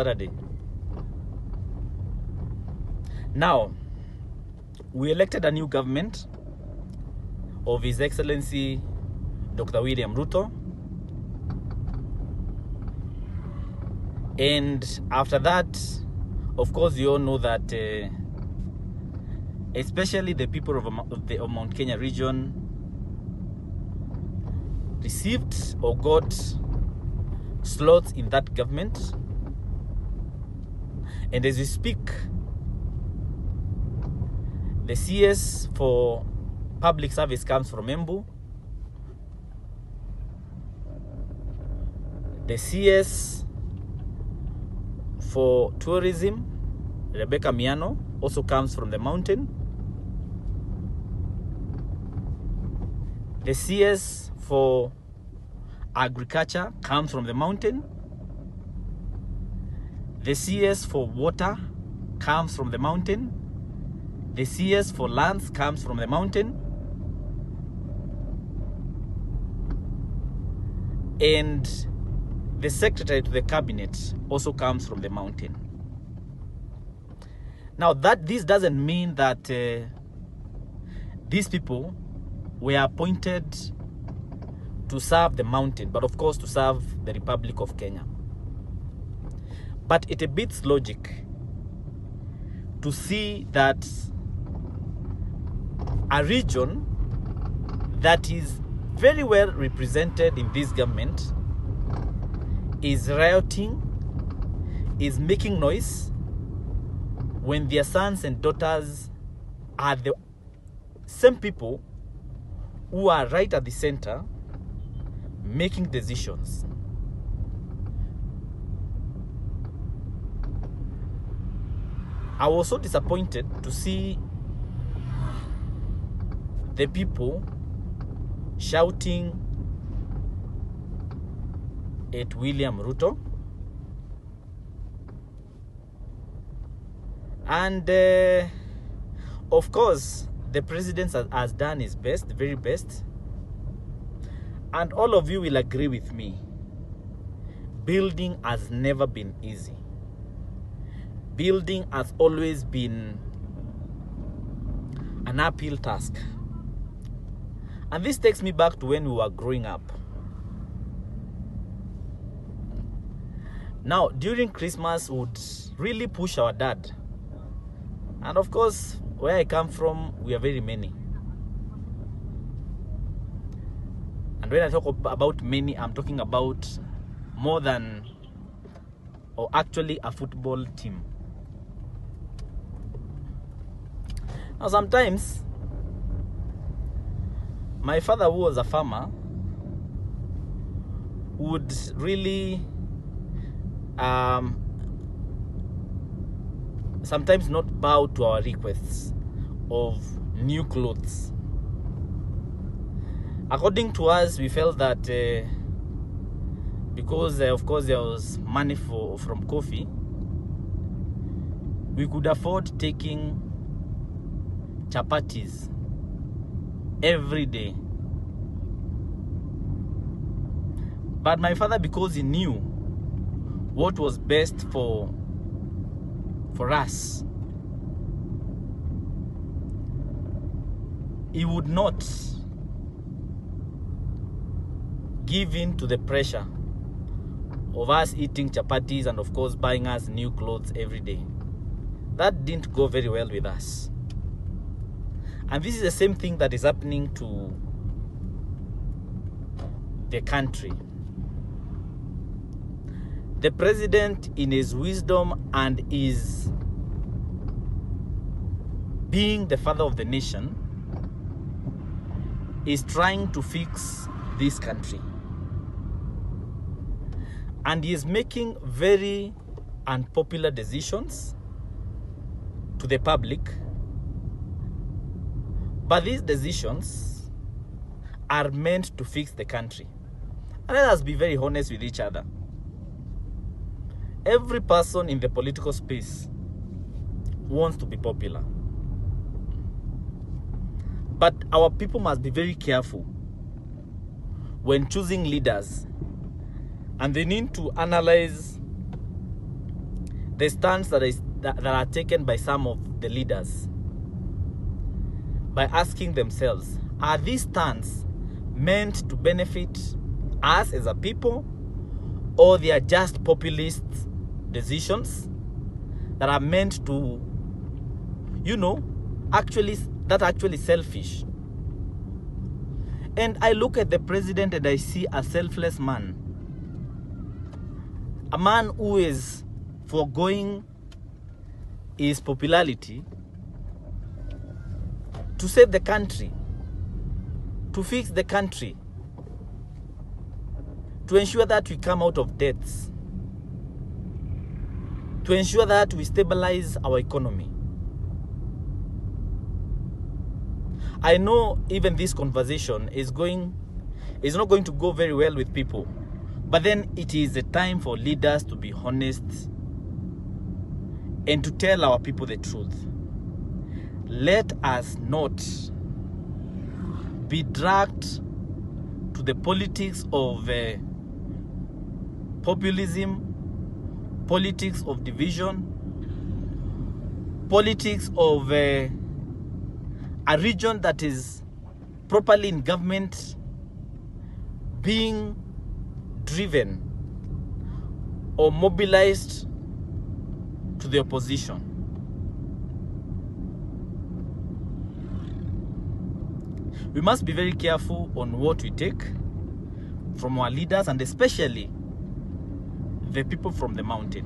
Saturday. Now, we elected a new government of His Excellency Dr. William Ruto. And after that, of course, you all know that especially the people of the Mount Kenya region received or got slots in that government. And as we speak, the CS for public service comes from Embu. The CS for tourism, Rebecca Miano, also comes from the mountain. The CS for agriculture comes from the mountain. The CS for water comes from the mountain. The CS for lands comes from the mountain. And the secretary to the cabinet also comes from the mountain. Now, this doesn't mean that these people were appointed to serve the mountain, but of course to serve the Republic of Kenya. But it beats logic to see that a region that is very well represented in this government is rioting, is making noise, when their sons and daughters are the same people who are right at the center making decisions. I was so disappointed to see the people shouting at William Ruto. And of course, the president has done his best, the very best. And all of you will agree with me. Building has never been easy. Building has always been an uphill task. And this takes me back to when we were growing up. Now, during Christmas, we would really push our dad. And of course, where I come from, we are very many. And when I talk about many, I'm talking about more than, or actually a football team. Now, sometimes, my father, who was a farmer, would really sometimes not bow to our requests of new clothes. According to us, we felt that because of course there was money from coffee, we could afford taking chapatis every day. But my father, because he knew what was best for us, he would not give in to the pressure of us eating chapatis and of course buying us new clothes every day. That didn't go very well with us. And this is the same thing that is happening to the country. The president, in his wisdom and is being the father of the nation, is trying to fix this country. And he is making very unpopular decisions to the public. But these decisions are meant to fix the country. And let us be very honest with each other. Every person in the political space wants to be popular. But our people must be very careful when choosing leaders, and they need to analyze the stance that are taken by some of the leaders by asking themselves, are these stands meant to benefit us as a people, or they are just populist decisions that are meant to, actually selfish? And I look at the president and I see a selfless man, a man who is foregoing his popularity to save the country, to fix the country, to ensure that we come out of debts, to ensure that we stabilize our economy. I know even this conversation is not going to go very well with people, but then it is a time for leaders to be honest and to tell our people the truth. Let us not be dragged to the politics of populism, politics of division, politics of a region that is properly in government being driven or mobilized to the opposition. We must be very careful on what we take from our leaders, and especially the people from the mountain,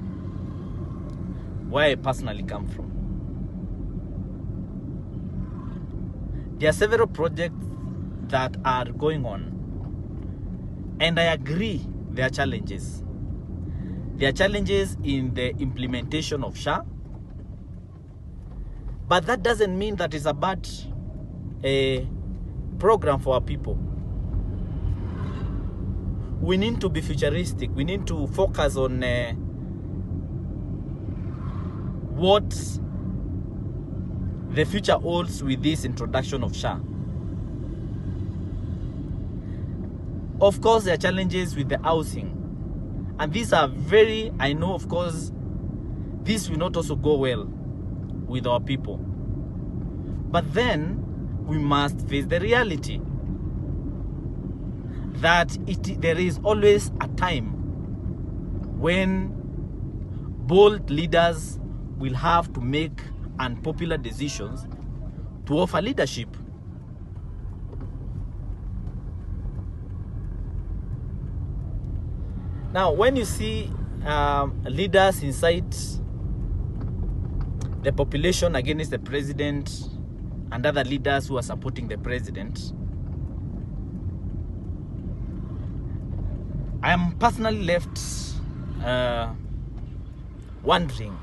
where I personally come from. There are several projects that are going on, and I agree there are challenges. There are challenges in the implementation of SHA, but that doesn't mean that it's a bad program for our people. We need to be futuristic. We need to focus on what the future holds with this introduction of SHA. Of course, there are challenges with the housing, and these are I know, of course, this will not also go well with our people. But then we must face the reality that there is always a time when bold leaders will have to make unpopular decisions to offer leadership. Now, when you see leaders incite the population against the president and other leaders who are supporting the president, I am personally left wondering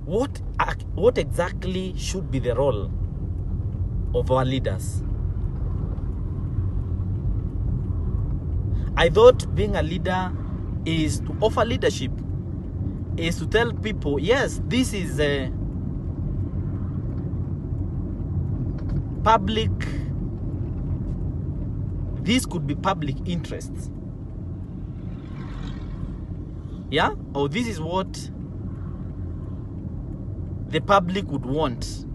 what exactly should be the role of our leaders. I thought being a leader is to offer leadership, is to tell people, yes, this is a public, this could be public interests. Yeah? Or this is what the public would want.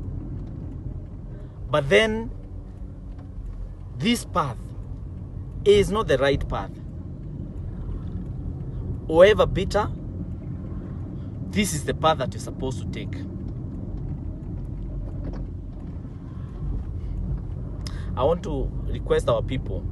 But then this path is not the right path. However bitter, this is the path that you're supposed to take. I want to request our people